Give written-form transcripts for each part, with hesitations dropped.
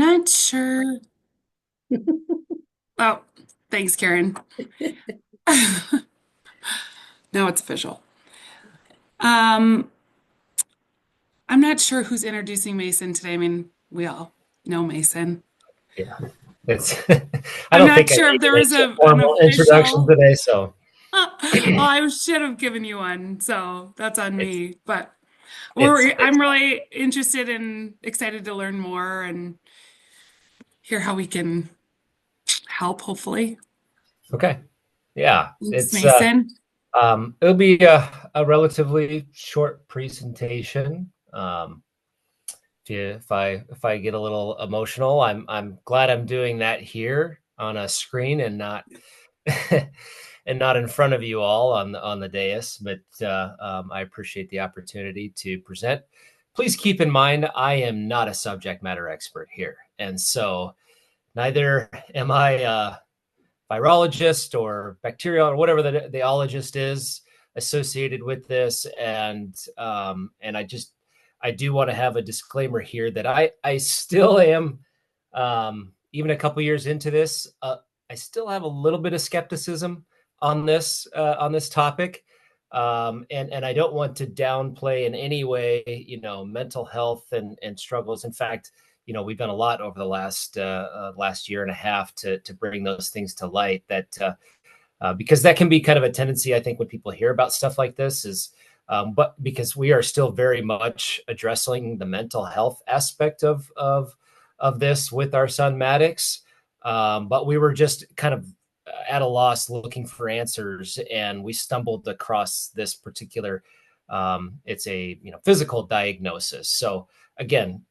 Not sure. Oh, thanks, Karen. Now it's official. Um, I'm not sure who's introducing Mason today. I mean, we all know Mason. Yeah, it's. I I'm don't not think I sure if needed there was a an formal introduction official. today, so Well, I should have given you one, so that's on it's me. But it's I'm really interested and excited to learn more and hear how we can help, hopefully. okay. Yeah, Thanks, Mason. it'll be a relatively short presentation. If I get a little emotional, I'm glad I'm doing that here on a screen and not and not in front of you all on the dais. But I appreciate the opportunity to present. Please keep in mind I am not a subject matter expert here, and so neither am I a virologist or bacterial or whatever the ologist is associated with this. And I do want to have a disclaimer here that I still am, even a couple years into this, I still have a little bit of skepticism on this topic. And I don't want to downplay in any way, mental health and struggles. In fact, we've done a lot over the last year and a half to bring those things to light. Because that can be kind of a tendency, I think, when people hear about stuff like this is, but because we are still very much addressing the mental health aspect of this with our son Maddox. But we were just kind of at a loss looking for answers, and we stumbled across this particular. It's a physical diagnosis. So again,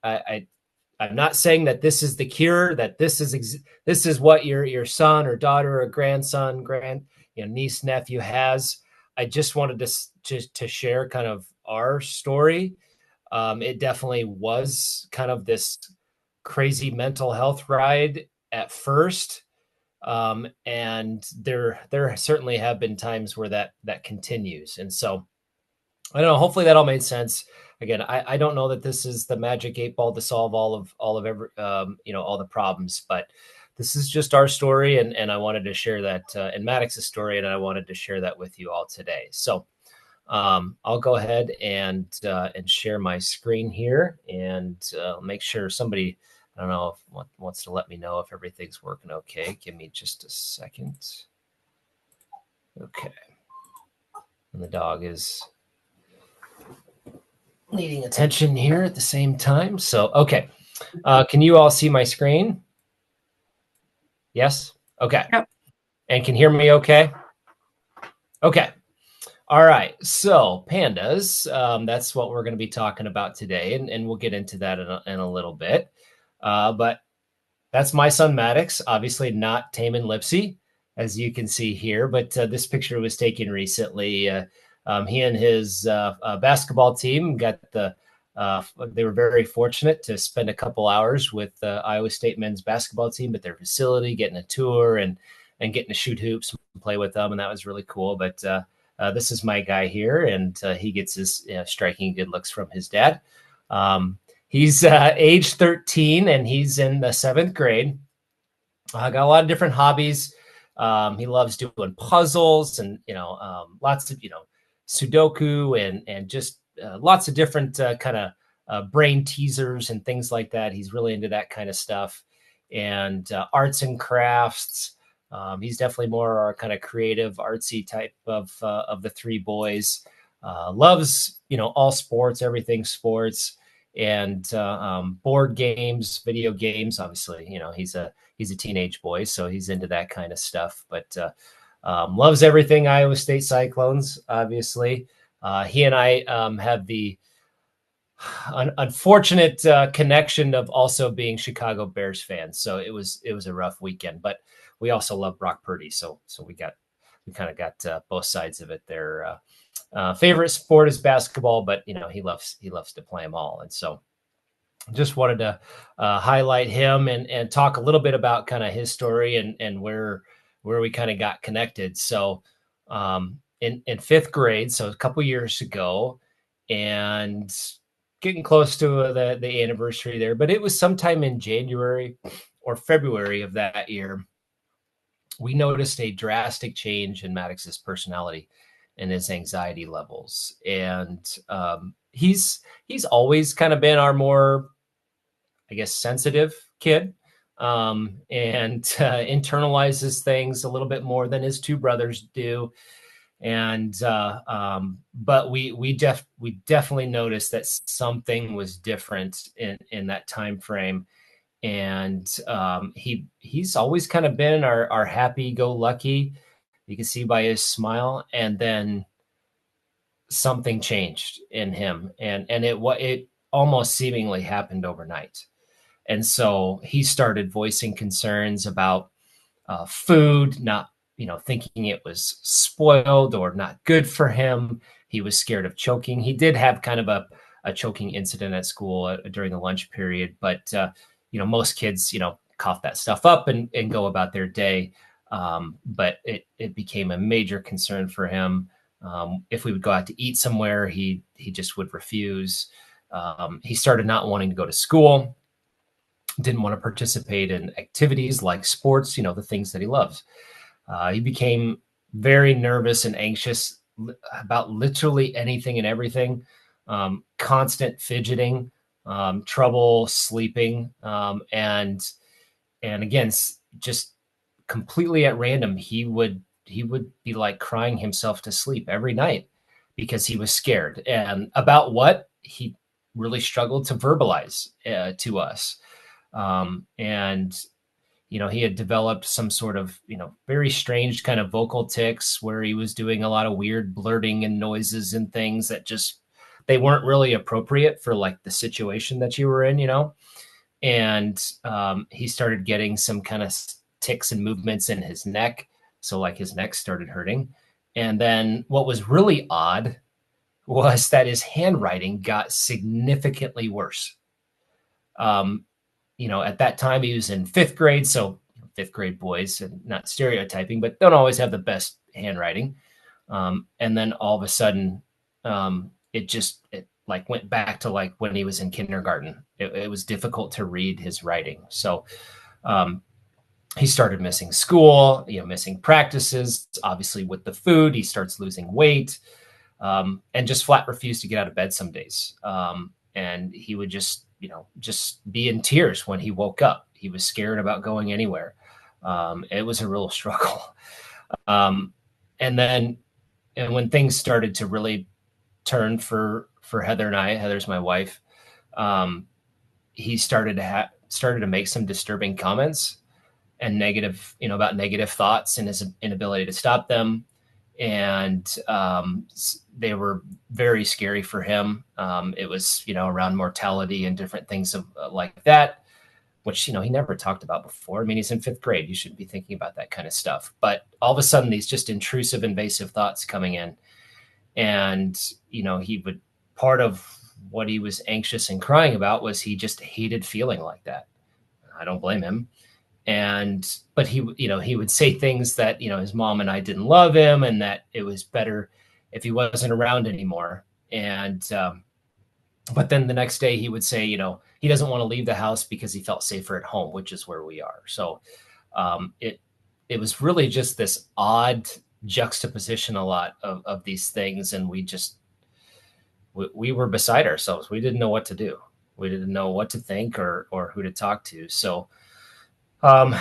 I'm not saying that this is the cure, that this is what your son or daughter or grandson, niece, nephew has. I just wanted to share kind of our story. It definitely was kind of this crazy mental health ride at first. And there certainly have been times where that continues. And so I don't know. Hopefully that all made sense. Again, I don't know that this is the magic 8 ball to solve all of every all the problems, but this is just our story, and I wanted to share that, and Maddox's story, and I wanted to share that with you all today. So I'll go ahead and share my screen here, and make sure somebody, I don't know if wants to let me know if everything's working okay. Give me just a second. Okay, and the dog is needing attention here at the same time. So, okay. Can you all see my screen? Yes? Okay. Yep. And can hear me okay? Okay. All right. So, pandas, that's what we're going to be talking about today. And we'll get into that in a little bit. But that's my son, Maddox, obviously not tame and Lipsy, as you can see here. But this picture was taken recently. He and his basketball team they were very fortunate to spend a couple hours with the Iowa State men's basketball team at their facility, getting a tour and getting to shoot hoops and play with them. And that was really cool. But this is my guy here, and he gets his striking good looks from his dad. He's age 13, and he's in the 7th grade. Got a lot of different hobbies. He loves doing puzzles and lots of Sudoku and just lots of different kind of brain teasers and things like that. He's really into that kind of stuff, and arts and crafts. He's definitely more our kind of creative, artsy type of the three boys. Loves all sports, everything sports, and board games, video games. Obviously, he's a teenage boy, so he's into that kind of stuff. But loves everything Iowa State Cyclones. Obviously, he and I have the unfortunate connection of also being Chicago Bears fans. So it was a rough weekend, but we also love Brock Purdy. So we kind of got both sides of it there. Favorite sport is basketball, but he loves to play them all. And so just wanted to highlight him and talk a little bit about kind of his story and where we kind of got connected. So in 5th grade, so a couple years ago, and getting close to the anniversary there, but it was sometime in January or February of that year. We noticed a drastic change in Maddox's personality and his anxiety levels, and he's always kind of been our more, I guess, sensitive kid, and internalizes things a little bit more than his two brothers do. And but we definitely noticed that something was different in that time frame. And he's always kind of been our happy go lucky. You can see by his smile, and then something changed in him, and it almost seemingly happened overnight. And so he started voicing concerns about food, not, thinking it was spoiled or not good for him. He was scared of choking. He did have kind of a choking incident at school during the lunch period, but most kids, cough that stuff up and go about their day. But it became a major concern for him. If we would go out to eat somewhere, he just would refuse. He started not wanting to go to school, didn't want to participate in activities like sports, the things that he loves. He became very nervous and anxious about literally anything and everything, constant fidgeting, trouble sleeping, and again, just completely at random, he would be like crying himself to sleep every night because he was scared, and about what he really struggled to verbalize to us. And he had developed some sort of, very strange kind of vocal tics where he was doing a lot of weird blurting and noises and things that just, they weren't really appropriate for like the situation that you were in. And he started getting some kind of tics and movements in his neck. So like his neck started hurting. And then what was really odd was that his handwriting got significantly worse. At that time he was in fifth grade. So fifth grade boys, and not stereotyping, but don't always have the best handwriting. And then all of a sudden, it like went back to like when he was in kindergarten. It was difficult to read his writing. So he started missing school, missing practices. Obviously, with the food, he starts losing weight, and just flat refused to get out of bed some days. And he would just be in tears when he woke up. He was scared about going anywhere. It was a real struggle. And when things started to really turn for Heather and I, Heather's my wife, he started to make some disturbing comments and negative, about negative thoughts and his inability to stop them. And they were very scary for him. It was, around mortality and different things like that, which, he never talked about before. I mean, he's in fifth grade. You shouldn't be thinking about that kind of stuff. But all of a sudden, these just intrusive, invasive thoughts coming in. And, part of what he was anxious and crying about was he just hated feeling like that. I don't blame him. But he would say things that, his mom and I didn't love him, and that it was better if he wasn't around anymore. And, but then the next day he would say, he doesn't want to leave the house because he felt safer at home, which is where we are. So, it was really just this odd juxtaposition, a lot of these things. And we were beside ourselves. We didn't know what to do. We didn't know what to think or who to talk to. So, and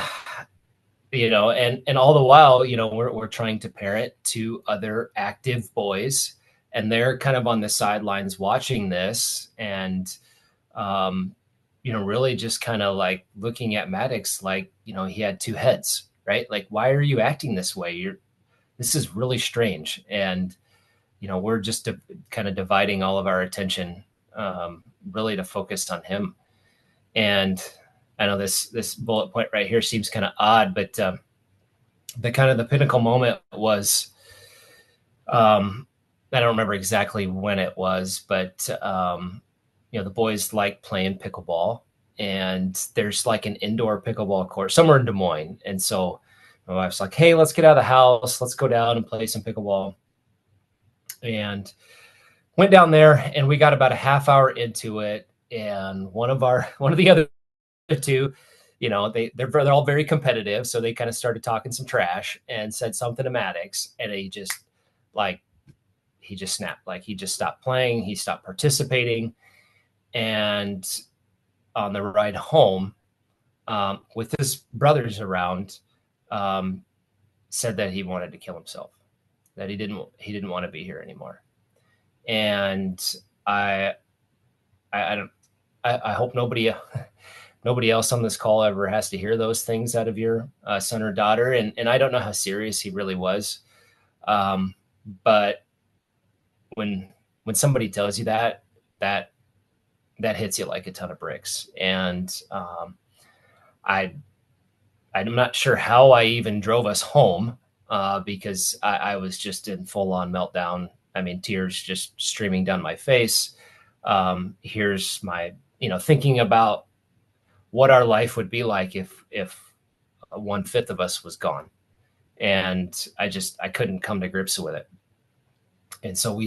all the while, we're trying to parent two other active boys, and they're kind of on the sidelines watching this, and, really just kind of like looking at Maddox like, he had two heads, right? Like, why are you acting this way? This is really strange. And, we're just kind of dividing all of our attention, really to focus on him. And I know this bullet point right here seems kind of odd, but the pinnacle moment was, I don't remember exactly when it was, but the boys like playing pickleball, and there's like an indoor pickleball court somewhere in Des Moines. And so my wife's like, "Hey, let's get out of the house. Let's go down and play some pickleball." And went down there and we got about a half hour into it. And one of the other two, they're all very competitive. So they kind of started talking some trash and said something to Maddox. And like, he just snapped, like he just stopped playing. He stopped participating. And on the ride home, with his brothers around, said that he wanted to kill himself, that he didn't want to be here anymore. And I don't, I hope nobody else on this call ever has to hear those things out of your son or daughter. And I don't know how serious he really was. But when somebody tells you that hits you like a ton of bricks. And I'm not sure how I even drove us home, because I was just in full on meltdown. I mean, tears just streaming down my face. Here's my, thinking about what our life would be like if 1/5 of us was gone. And I couldn't come to grips with it. And so we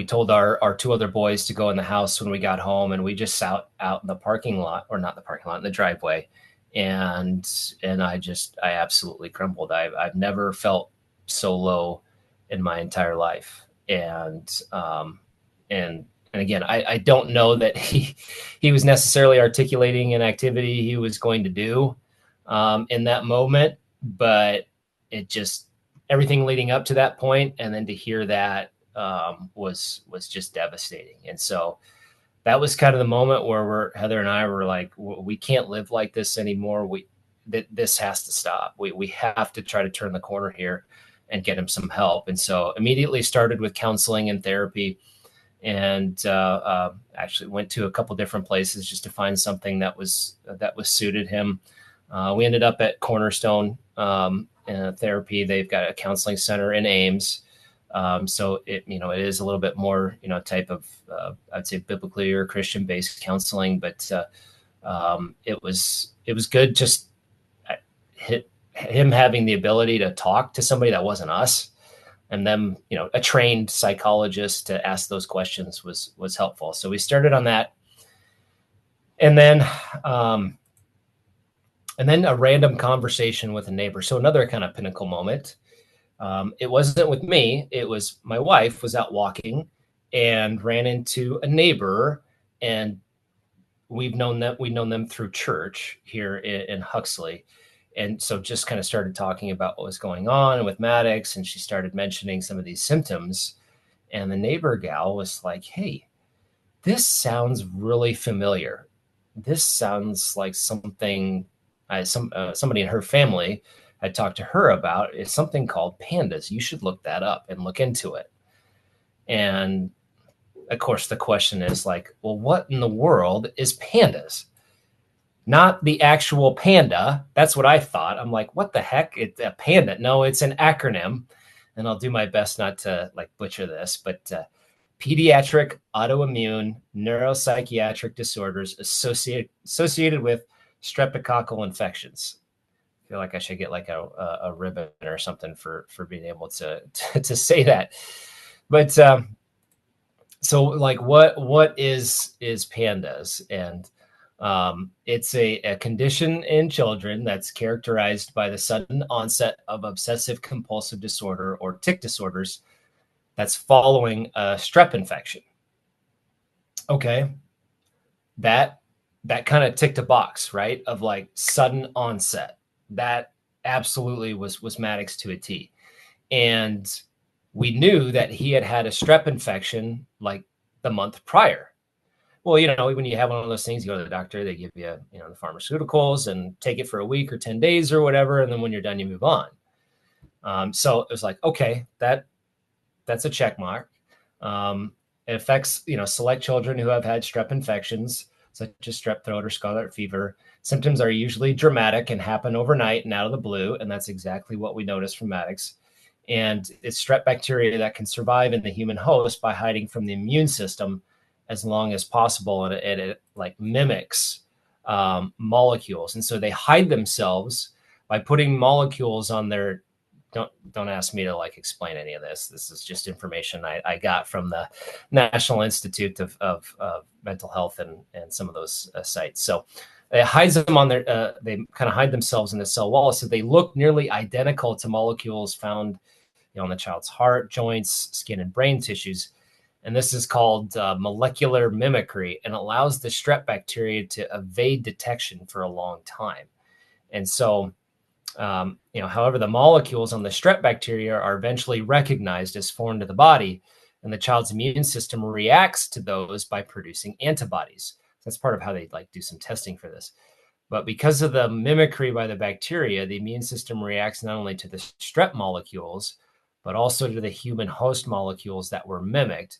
told our two other boys to go in the house when we got home, and we just sat out in the parking lot, or not the parking lot, in the driveway. And I absolutely crumbled. I've never felt so low in my entire life. And again, I don't know that he was necessarily articulating an activity he was going to do in that moment, but it just, everything leading up to that point, and then to hear that was just devastating. And so that was kind of the moment where Heather and I were like, we can't live like this anymore. This has to stop. We have to try to turn the corner here and get him some help. And so immediately started with counseling and therapy, and actually went to a couple different places just to find something that was suited him. We ended up at Cornerstone Therapy. They've got a counseling center in Ames. So it is a little bit more, type of, I'd say biblically or Christian based counseling, but it was good. Just him having the ability to talk to somebody that wasn't us, and them, a trained psychologist to ask those questions was helpful. So we started on that. And then a random conversation with a neighbor. So another kind of pinnacle moment. It wasn't with me. It was my wife was out walking and ran into a neighbor, and we've known them through church here in Huxley. And so just kind of started talking about what was going on with Maddox, and she started mentioning some of these symptoms. And the neighbor gal was like, "Hey, this sounds really familiar. This sounds like something somebody in her family had talked to her about. It's something called PANDAS. You should look that up and look into it." And of course, the question is like, well, what in the world is PANDAS? Not the actual panda. That's what I thought. I'm like, what the heck? It's a panda. No, it's an acronym. And I'll do my best not to like butcher this, but pediatric autoimmune neuropsychiatric disorders associated with streptococcal infections. I feel like I should get like a ribbon or something for being able to say that. But so like what is PANDAS? And it's a condition in children that's characterized by the sudden onset of obsessive compulsive disorder or tic disorders that's following a strep infection. Okay, that kind of ticked a box, right? Of like sudden onset. That absolutely was Maddox to a T. And we knew that he had a strep infection like the month prior. Well, when you have one of those things, you go to the doctor, they give you, the pharmaceuticals and take it for a week or 10 days or whatever. And then when you're done, you move on. So it was like, okay, that's a check mark. It affects, select children who have had strep infections, such as strep throat or scarlet fever. Symptoms are usually dramatic and happen overnight and out of the blue. And that's exactly what we noticed from Maddox. And it's strep bacteria that can survive in the human host by hiding from the immune system as long as possible. And it like mimics molecules. And so they hide themselves by putting molecules on their don't ask me to like explain any of this. This is just information I got from the National Institute of Mental Health and some of those sites. So it hides them on their, they kind of hide themselves in the cell wall. So they look nearly identical to molecules found, in the child's heart, joints, skin, and brain tissues. And this is called molecular mimicry, and allows the strep bacteria to evade detection for a long time. And so, however, the molecules on the strep bacteria are eventually recognized as foreign to the body, and the child's immune system reacts to those by producing antibodies. That's part of how they like do some testing for this. But because of the mimicry by the bacteria, the immune system reacts not only to the strep molecules, but also to the human host molecules that were mimicked.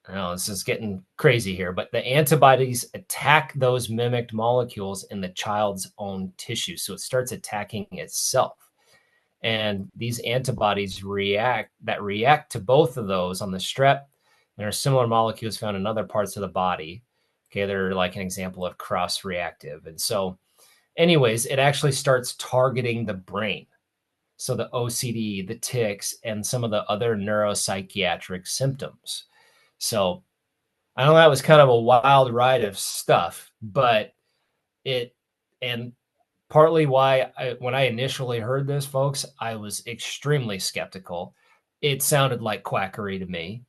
I know this is getting crazy here, but the antibodies attack those mimicked molecules in the child's own tissue. So it starts attacking itself. And these antibodies react to both of those on the strep. There are similar molecules found in other parts of the body. Okay, they're like an example of cross-reactive. And so anyways, it actually starts targeting the brain. So the OCD, the tics, and some of the other neuropsychiatric symptoms. So I know that was kind of a wild ride of stuff, but and partly why when I initially heard this, folks, I was extremely skeptical. It sounded like quackery to me.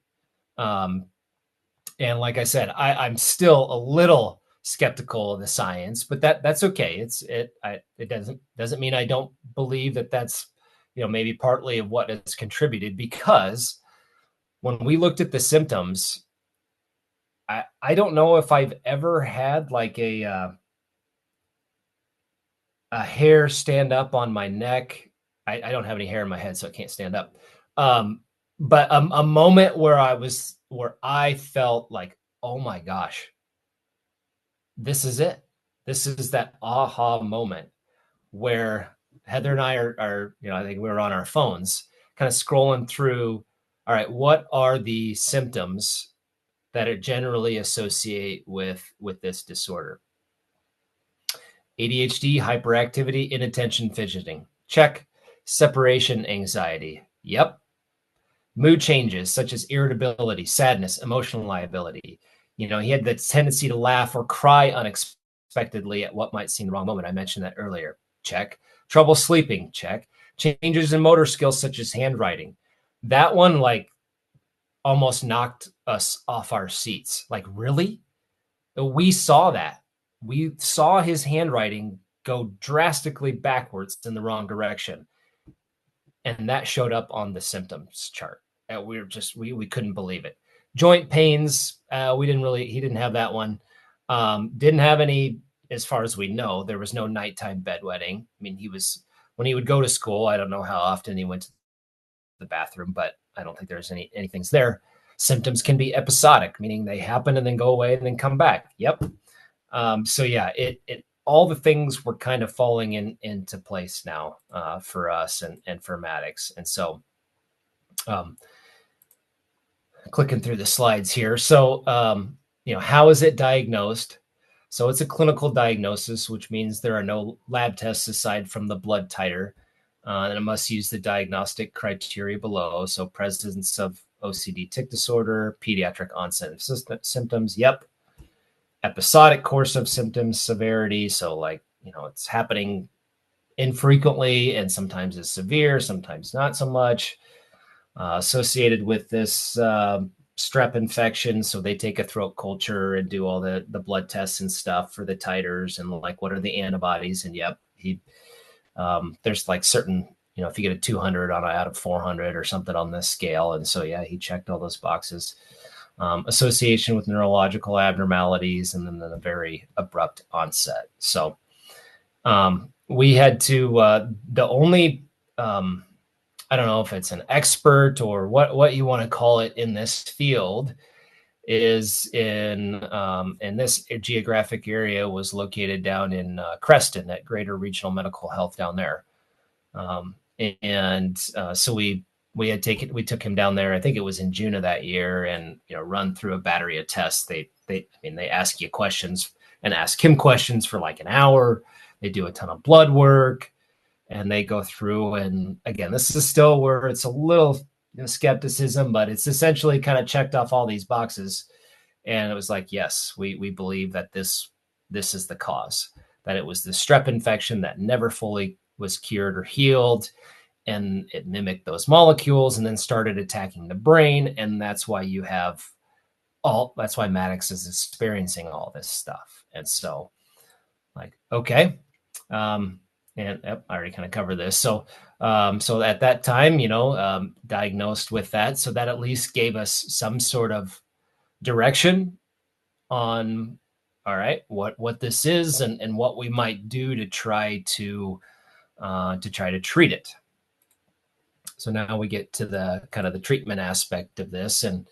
And like I said, I'm still a little skeptical of the science, but that's okay. It doesn't mean I don't believe that that's, maybe partly of what has contributed, because when we looked at the symptoms, I don't know if I've ever had like a hair stand up on my neck. I don't have any hair in my head, so I can't stand up. But a moment where I felt like, oh my gosh, this is it. This is that aha moment where Heather and I are I think we were on our phones kind of scrolling through, all right, what are the symptoms that it generally associate with this disorder? ADHD, hyperactivity, inattention, fidgeting. Check. Separation anxiety. Yep. Mood changes such as irritability, sadness, emotional liability. He had the tendency to laugh or cry unexpectedly at what might seem the wrong moment. I mentioned that earlier. Check. Trouble sleeping. Check. Changes in motor skills such as handwriting. That one like almost knocked us off our seats. Like, really? We saw that. We saw his handwriting go drastically backwards in the wrong direction. And that showed up on the symptoms chart. We couldn't believe it. Joint pains, he didn't have that one. Didn't have any, as far as we know. There was no nighttime bedwetting. I mean, when he would go to school, I don't know how often he went to the bathroom, but I don't think there's anything there. Symptoms can be episodic, meaning they happen and then go away and then come back. Yep. So yeah, all the things were kind of falling into place now for us and for Maddox. And so clicking through the slides here. So, how is it diagnosed? So it's a clinical diagnosis, which means there are no lab tests aside from the blood titer. And it must use the diagnostic criteria below. So presence of OCD tic disorder, pediatric onset of symptoms. Yep. Episodic course of symptoms, severity. So it's happening infrequently and sometimes it's severe, sometimes not so much. Associated with this strep infection. So they take a throat culture and do all the blood tests and stuff for the titers and what are the antibodies. And yep, there's like certain, if you get a 200 out of 400 or something on this scale. And so, yeah, he checked all those boxes. Association with neurological abnormalities, and then the very abrupt onset. So we had to, the only, I don't know if it's an expert or what you want to call it in this field, is in this geographic area was located down in Creston at Greater Regional Medical Health down there. So we took him down there. I think it was in June of that year, and run through a battery of tests. They ask you questions and ask him questions for like an hour. They do a ton of blood work. and they go through, and again, this is still where it's a little skepticism, but it's essentially kind of checked off all these boxes. And it was like, yes, we believe that this is the cause, that it was the strep infection that never fully was cured or healed, and it mimicked those molecules and then started attacking the brain. And that's why that's why Maddox is experiencing all this stuff. And so, like, okay. And I already kind of covered this. So at that time, diagnosed with that. So that at least gave us some sort of direction on, all right, what this is, and what we might do to try to treat it. So now we get to the kind of the treatment aspect of this. And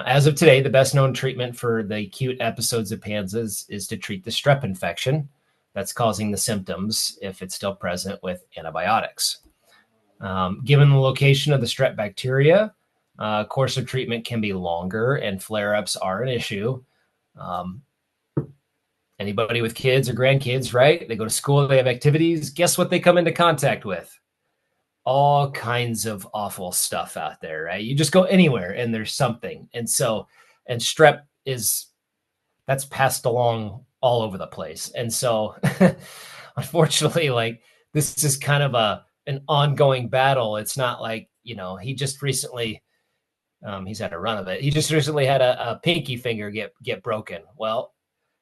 as of today, the best known treatment for the acute episodes of PANDAS is to treat the strep infection that's causing the symptoms, if it's still present, with antibiotics. Given the location of the strep bacteria, course of treatment can be longer, and flare-ups are an issue. Anybody with kids or grandkids, right? They go to school, they have activities. Guess what they come into contact with? All kinds of awful stuff out there, right? You just go anywhere and there's something. And strep that's passed along all over the place. And so unfortunately, like, this is kind of an ongoing battle. It's not like, he just recently, he's had a run of it. He just recently had a pinky finger get broken. Well,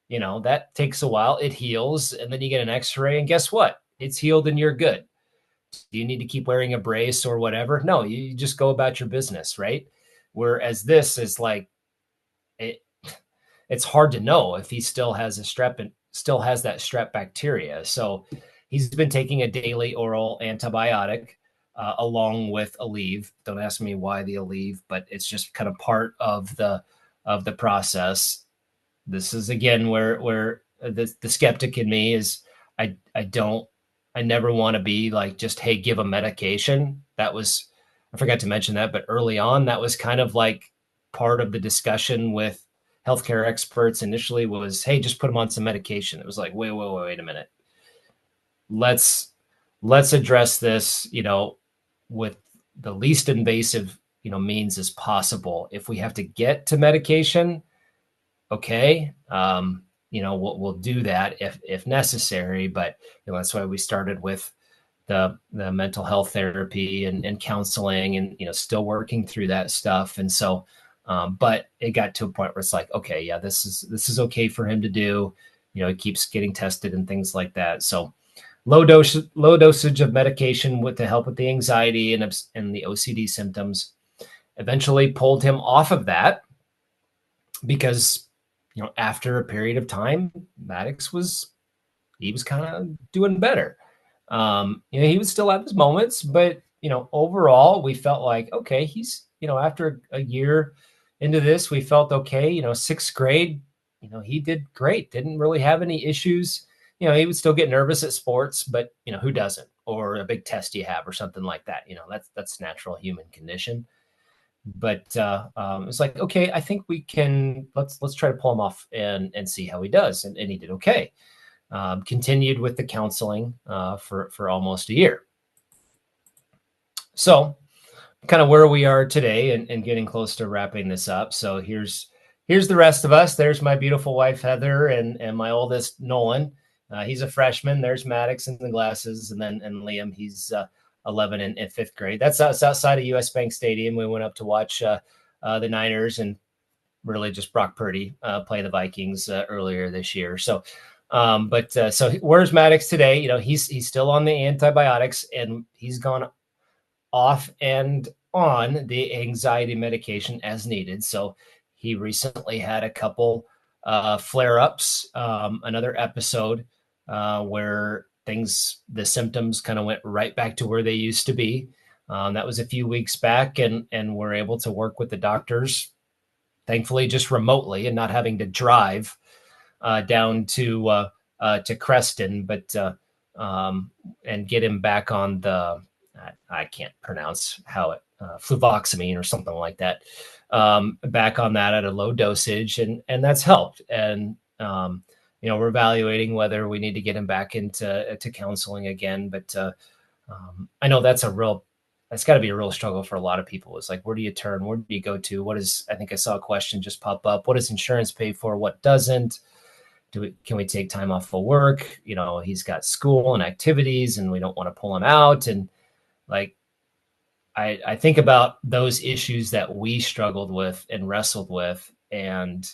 that takes a while. It heals, and then you get an x-ray, and guess what? It's healed and you're good. Do you need to keep wearing a brace or whatever? No, you just go about your business, right? Whereas this is like, it's hard to know if he still has that strep bacteria. So he's been taking a daily oral antibiotic along with Aleve. Don't ask me why the Aleve, but it's just kind of part of the process. This is again where the skeptic in me is, I never want to be like, just, hey, give a medication. I forgot to mention that, but early on, that was kind of like part of the discussion with healthcare experts initially was, hey, just put them on some medication. It was like, wait a minute. Let's address this, with the least invasive, means as possible. If we have to get to medication, okay. We'll do that if necessary, but that's why we started with the mental health therapy and counseling, and still working through that stuff. And so, but it got to a point where it's like, okay, yeah, this is okay for him to do. He keeps getting tested and things like that. So low dosage of medication to help with the anxiety and the OCD symptoms. Eventually pulled him off of that because, after a period of time, Maddox was kind of doing better. He would still have his moments, but, overall, we felt like, okay, he's, after a year into this, we felt okay. Sixth grade, he did great. Didn't really have any issues. He would still get nervous at sports, but, who doesn't? Or a big test you have or something like that. That's natural human condition. But it's like, okay, I think we can, let's try to pull him off and see how he does. And he did okay. Continued with the counseling for almost a year. So kind of where we are today and getting close to wrapping this up. So here's the rest of us. There's my beautiful wife, Heather, and my oldest, Nolan. He's a freshman. There's Maddox in the glasses, and Liam, he's 11 in fifth grade. That's outside of US Bank Stadium. We went up to watch the Niners and really just Brock Purdy play the Vikings earlier this year. So, so where's Maddox today? He's still on the antibiotics, and he's gone off and on the anxiety medication as needed. So he recently had a couple flare-ups, another episode where the symptoms kind of went right back to where they used to be. That was a few weeks back, and we're able to work with the doctors, thankfully, just remotely and not having to drive down to Creston, but and get him back on the, I can't pronounce how it, fluvoxamine or something like that, back on that at a low dosage, and that's helped. And we're evaluating whether we need to get him back into counseling again. But I know that's got to be a real struggle for a lot of people. It's like, where do you turn? Where do you go to? I think I saw a question just pop up. What does insurance pay for? What doesn't? Can we take time off of work? He's got school and activities and we don't want to pull him out. And like, I think about those issues that we struggled with and wrestled with. And,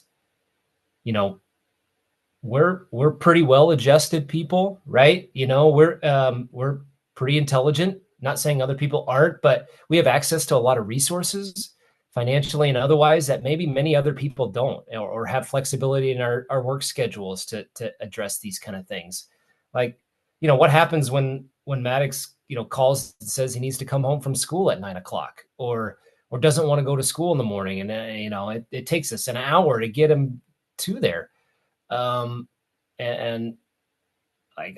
we're pretty well adjusted people, right? We're pretty intelligent. Not saying other people aren't, but we have access to a lot of resources, financially and otherwise, that maybe many other people don't, or have flexibility in our work schedules to address these kind of things. Like, what happens when Maddox, calls and says he needs to come home from school at 9 o'clock, or doesn't want to go to school in the morning, and it takes us an hour to get him to there. And like,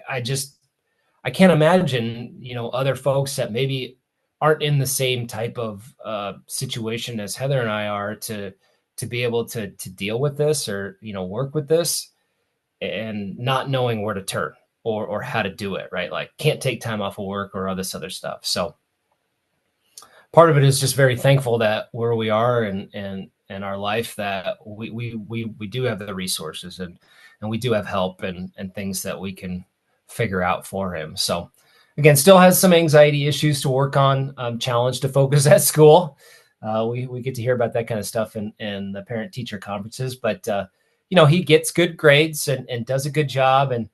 I can't imagine, other folks that maybe aren't in the same type of situation as Heather and I are to be able to deal with this, or, work with this, and not knowing where to turn or how to do it, right? Like, can't take time off of work or all this other stuff. So part of it is just very thankful that where we are and our life, that we do have the resources, and we do have help and things that we can figure out for him. So again, still has some anxiety issues to work on, challenge to focus at school. We get to hear about that kind of stuff in the parent teacher conferences, but he gets good grades and does a good job. And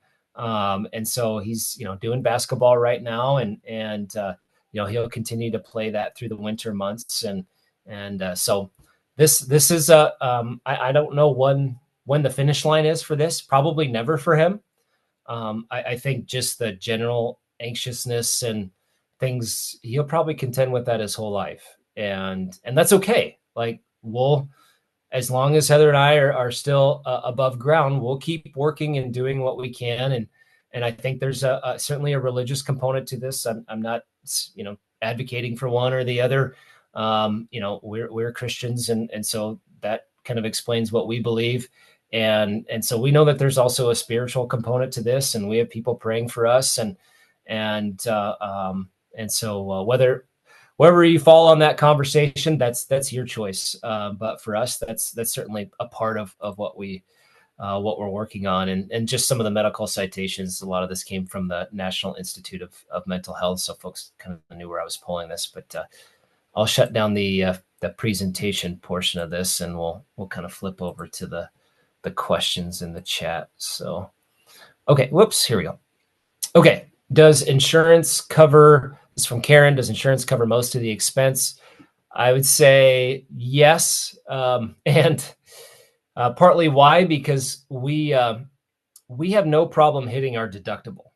so he's, doing basketball right now, and he'll continue to play that through the winter months. And so this is I don't know when the finish line is for this. Probably never for him. I think just the general anxiousness and things, he'll probably contend with that his whole life, and that's okay. Like, as long as Heather and I are still above ground, we'll keep working and doing what we can. And I think there's certainly a religious component to this. I'm not, advocating for one or the other. We're Christians, and so that kind of explains what we believe. And so we know that there's also a spiritual component to this, and we have people praying for us, and so wherever you fall on that conversation, that's your choice. But for us, that's certainly a part of what we're working on. And just some of the medical citations, a lot of this came from the National Institute of Mental Health, so folks kind of knew where I was pulling this. But I'll shut down the presentation portion of this, and we'll kind of flip over to the questions in the chat. So, okay, whoops, here we go. Okay, does insurance cover, this is from Karen, does insurance cover most of the expense? I would say yes, and partly why, because we have no problem hitting our deductible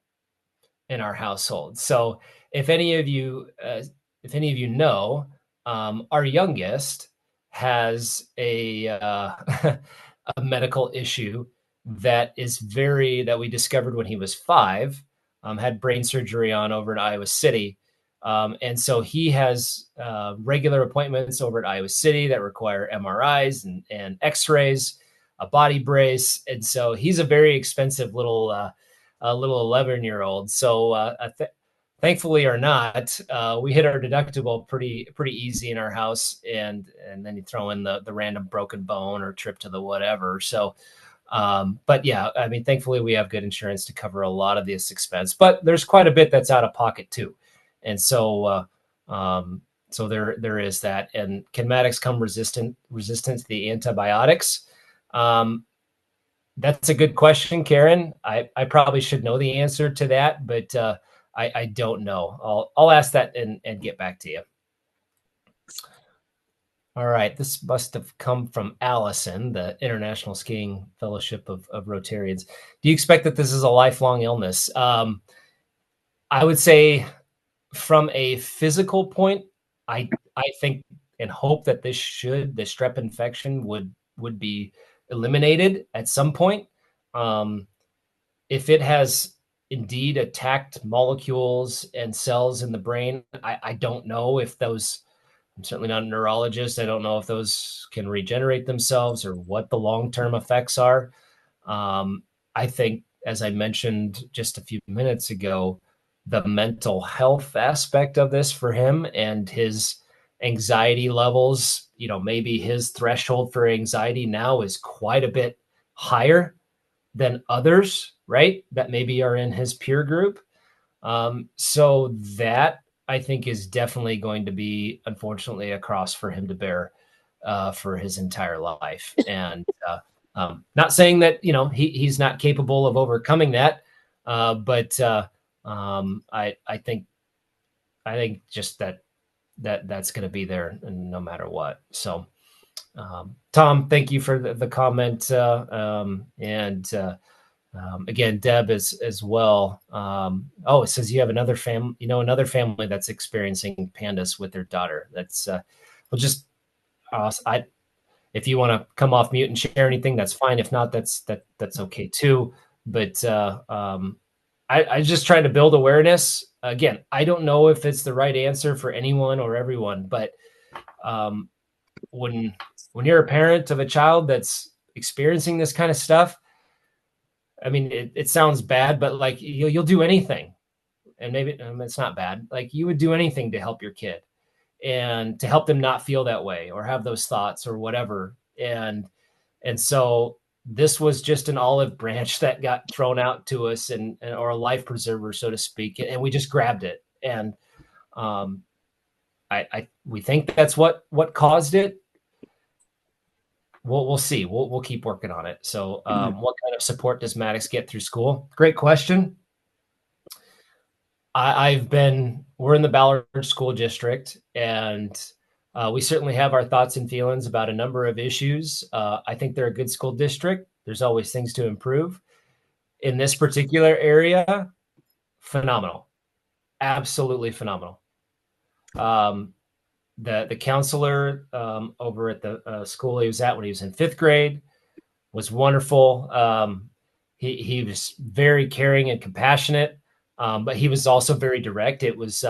in our household. So if any of you know, our youngest has a a medical issue that we discovered when he was 5, had brain surgery on over at Iowa City. And so he has regular appointments over at Iowa City that require MRIs and X-rays, a body brace. And so he's a very expensive little 11-year-old. So thankfully or not, we hit our deductible pretty easy in our house. And then you throw in the random broken bone or trip to the whatever. So, but yeah, I mean, thankfully we have good insurance to cover a lot of this expense, but there's quite a bit that's out of pocket too. And so, so there is that. And can Maddox come resistant to the antibiotics? That's a good question, Karen. I probably should know the answer to that, but I don't know. I'll ask that and get back to you. All right, this must have come from Allison, the International Skiing Fellowship of Rotarians. Do you expect that this is a lifelong illness? I would say, from a physical point, I think and hope that the strep infection would be eliminated at some point. If it has indeed attacked molecules and cells in the brain, I don't know if those, I'm certainly not a neurologist, I don't know if those can regenerate themselves or what the long-term effects are. I think, as I mentioned just a few minutes ago, the mental health aspect of this for him and his anxiety levels, maybe his threshold for anxiety now is quite a bit higher than others, right? That maybe are in his peer group. So that I think is definitely going to be, unfortunately, a cross for him to bear for his entire life. And not saying that he's not capable of overcoming that, but I think just that's going to be there no matter what. So, Tom, thank you for the comment, and again, Deb as well. It says you have another family that's experiencing PANDAS with their daughter. That's well, just I if you want to come off mute and share anything, that's fine. If not, that's okay too. But I just try to build awareness. Again, I don't know if it's the right answer for anyone or everyone, but um, when you're a parent of a child that's experiencing this kind of stuff, I mean, it sounds bad, but like you'll do anything, and maybe it's not bad. Like you would do anything to help your kid and to help them not feel that way or have those thoughts or whatever. And so this was just an olive branch that got thrown out to us, or a life preserver, so to speak, and we just grabbed it. And um, we think that's what caused it. We'll see. We'll keep working on it. So, what kind of support does Maddox get through school? Great question. We're in the Ballard School District, and we certainly have our thoughts and feelings about a number of issues. I think they're a good school district. There's always things to improve. In this particular area, phenomenal, absolutely phenomenal. The counselor over at the school he was at when he was in 5th grade was wonderful. He was very caring and compassionate, but he was also very direct. It was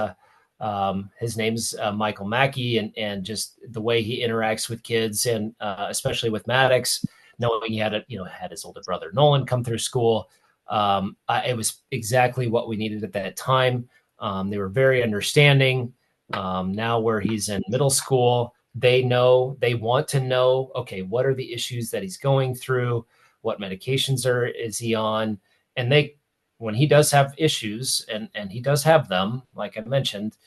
his name's Michael Mackey, and just the way he interacts with kids, and especially with Maddox, knowing he had his older brother Nolan come through school. It was exactly what we needed at that time. They were very understanding. Now where he's in middle school, they want to know, okay, what are the issues that he's going through? What medications is he on? And when he does have issues, and he does have them, like I mentioned,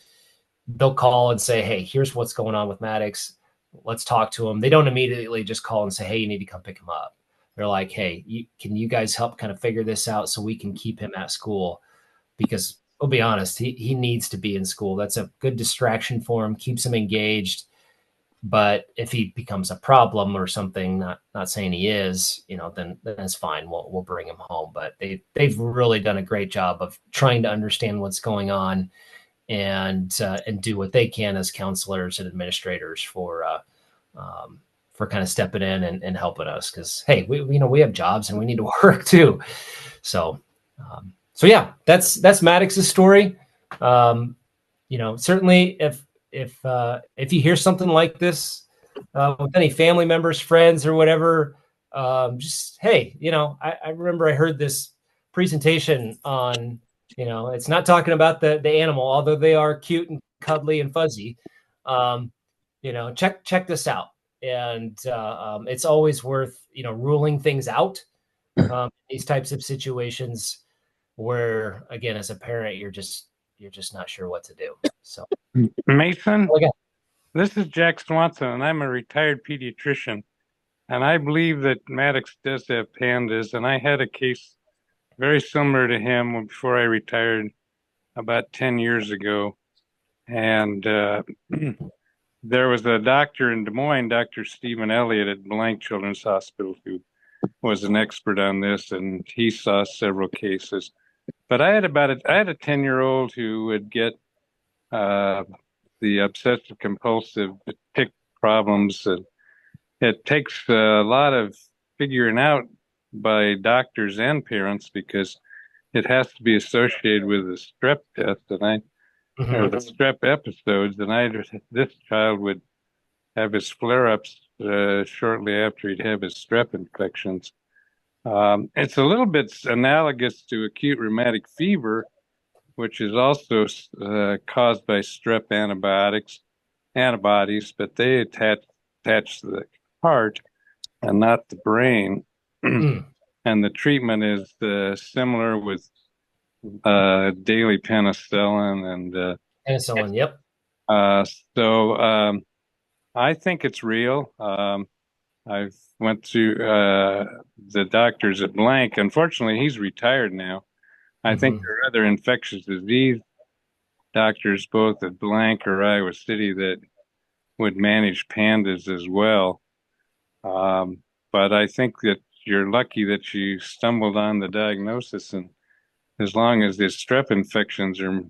they'll call and say, hey, here's what's going on with Maddox. Let's talk to him. They don't immediately just call and say, hey, you need to come pick him up. They're like, hey, can you guys help kind of figure this out so we can keep him at school? Because I'll be honest, he needs to be in school. That's a good distraction for him, keeps him engaged. But if he becomes a problem or something, not saying he is, then it's fine. We'll bring him home. But they've really done a great job of trying to understand what's going on, and do what they can as counselors and administrators for kind of stepping in and helping us. Because hey, we have jobs and we need to work too. So yeah, that's Maddox's story. Certainly if you hear something like this with any family members, friends, or whatever, just hey, I remember I heard this presentation on, it's not talking about the animal, although they are cute and cuddly and fuzzy. Check this out, and it's always worth ruling things out. These types of situations where, again, as a parent, you're just not sure what to do. So, Mason, this is Jack Swanson, and I'm a retired pediatrician. And I believe that Maddox does have PANDAS, and I had a case very similar to him before I retired about 10 years ago. And there was a doctor in Des Moines, Dr. Stephen Elliott at Blank Children's Hospital, who was an expert on this, and he saw several cases. But I had a 10-year-old who would get the obsessive compulsive tic problems. It takes a lot of figuring out by doctors and parents, because it has to be associated with the strep test, or the strep episodes. And this child would have his flare-ups shortly after he'd have his strep infections. It's a little bit analogous to acute rheumatic fever, which is also caused by strep antibodies, but they attach to the heart and not the brain. Mm. And the treatment is similar with daily penicillin and Penicillin, yep. uh, so I think it's real. I've went to the doctors at Blank. Unfortunately, he's retired now. I think there are other infectious disease doctors both at Blank or Iowa City that would manage pandas as well. But I think that you're lucky that you stumbled on the diagnosis, and as long as his strep infections are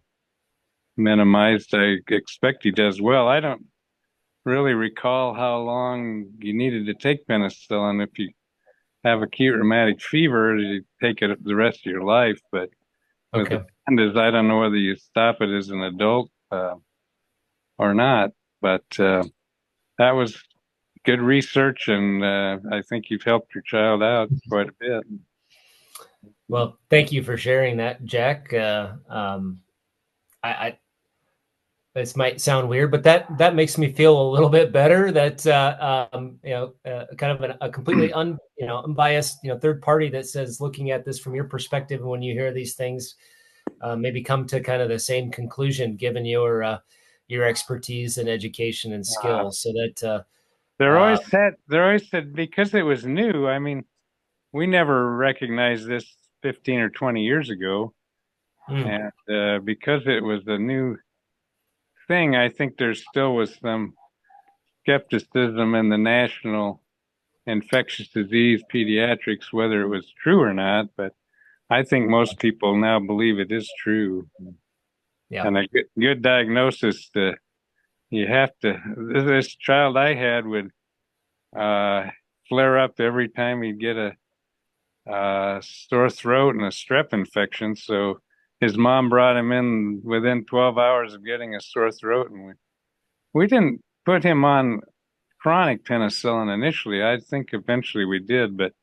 minimized, I expect he does well. I don't really recall how long you needed to take penicillin. If you have acute rheumatic fever, you take it the rest of your life. But with the Okay. pandas, I don't know whether you stop it as an adult or not. But that was good research, and I think you've helped your child out quite a bit. Well, thank you for sharing that, Jack. I this might sound weird, but that makes me feel a little bit better that kind of a completely unbiased third party that says, looking at this from your perspective, and when you hear these things, maybe come to kind of the same conclusion given your expertise and education and skills. So that They're always said because it was new. I mean, we never recognized this 15 or 20 years ago, and because it was a new thing, I think there still was some skepticism in the national infectious disease pediatrics, whether it was true or not. But I think most people now believe it is true. yeah. And a good diagnosis, you have to. This child I had would flare up every time he'd get a sore throat and a strep infection. So his mom brought him in within 12 hours of getting a sore throat, and we didn't put him on chronic penicillin initially. I think eventually we did, but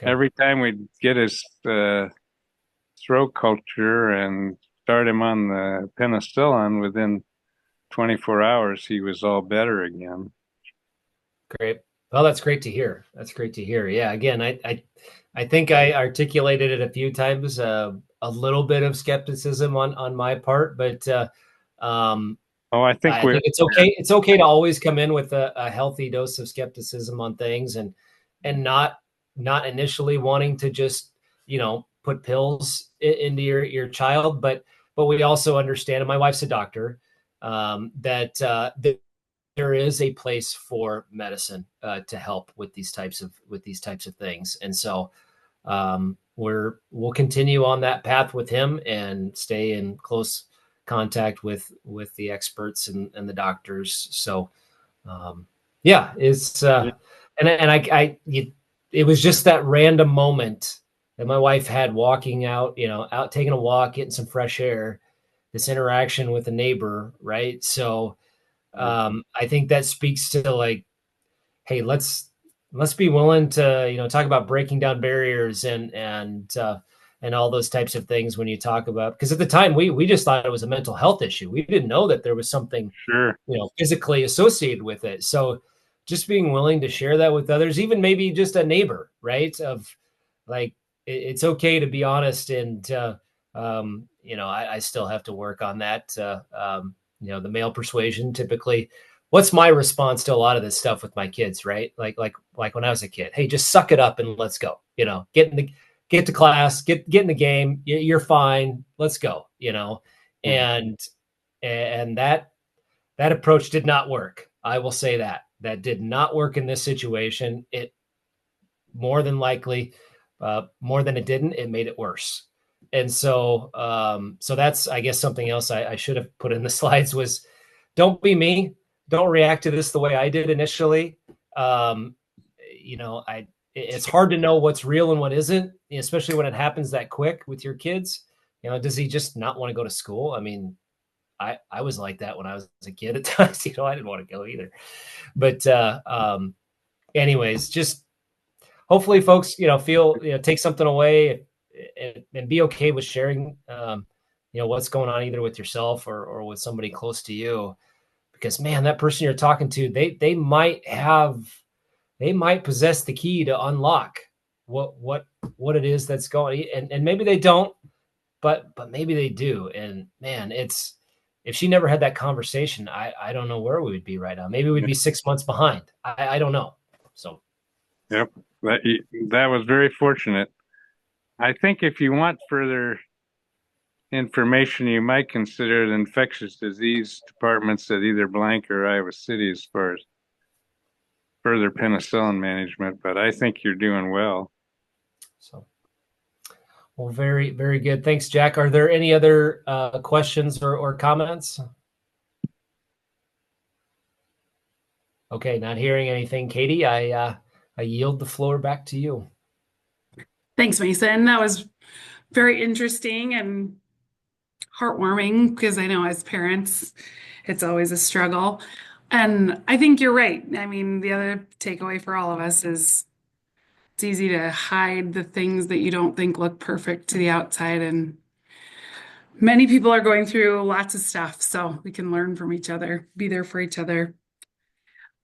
every time we'd get his throat culture and start him on the penicillin, within 24 hours, he was all better again. Great. Well, that's great to hear. That's great to hear. Yeah. Again, I think I articulated it a few times, a little bit of skepticism on my part, but I think it's okay. It's okay to always come in with a healthy dose of skepticism on things, and not initially wanting to just put pills into your child, but we also understand, and my wife's a doctor, that there is a place for medicine to help with these types of things, and so we'll continue on that path with him and stay in close contact with the experts and the doctors. So it's it was just that random moment that my wife had walking out taking a walk, getting some fresh air, this interaction with a neighbor, right? So I think that speaks to, like, hey, let's be willing to talk about breaking down barriers and all those types of things when you talk about, because at the time we just thought it was a mental health issue. We didn't know that there was something physically associated with it. So just being willing to share that with others, even maybe just a neighbor, right? Of like, it's okay to be honest, and I still have to work on that. The male persuasion, typically, what's my response to a lot of this stuff with my kids, right? Like when I was a kid, hey, just suck it up and let's go. Get to class, get in the game. You're fine. Let's go. And that approach did not work. I will say that did not work in this situation. It more than likely, more than it didn't, it made it worse. And so that's, I guess, something else I should have put in the slides was, don't be me. Don't react to this the way I did initially. It's hard to know what's real and what isn't, especially when it happens that quick with your kids. Does he just not want to go to school? I mean, I was like that when I was a kid at times. I didn't want to go either. But anyways, just hopefully folks, feel, take something away and be okay with sharing, what's going on either with yourself or with somebody close to you, because man, that person you're talking to, they might possess the key to unlock what it is that's going, and maybe they don't, but maybe they do. And man, if she never had that conversation, I don't know where we would be right now. Maybe we'd be 6 months behind. I don't know. So, yep, that was very fortunate. I think if you want further information, you might consider the infectious disease departments at either Blank or Iowa City as far as further penicillin management, but I think you're doing well. Well, very, very good. Thanks, Jack. Are there any other questions or comments? Okay, not hearing anything. Katie, I yield the floor back to you. Thanks, Mason. That was very interesting and heartwarming because I know as parents, it's always a struggle. And I think you're right. I mean, the other takeaway for all of us is it's easy to hide the things that you don't think look perfect to the outside. And many people are going through lots of stuff, so we can learn from each other, be there for each other.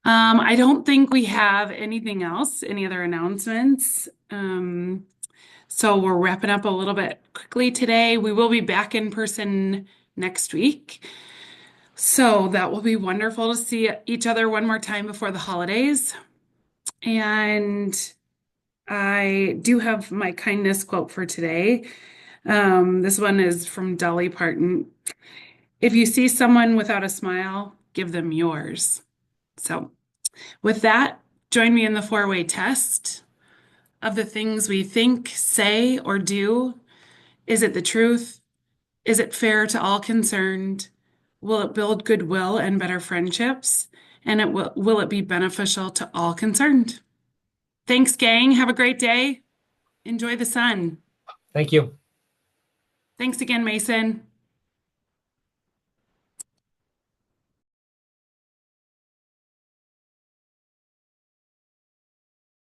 I don't think we have anything else, any other announcements. So we're wrapping up a little bit quickly today. We will be back in person next week. So that will be wonderful to see each other one more time before the holidays. And I do have my kindness quote for today. This one is from Dolly Parton. If you see someone without a smile, give them yours. So with that, join me in the four-way test of the things we think, say, or do. Is it the truth? Is it fair to all concerned? Will it build goodwill and better friendships? And will it be beneficial to all concerned? Thanks, gang. Have a great day. Enjoy the sun. Thank you. Thanks again, Mason.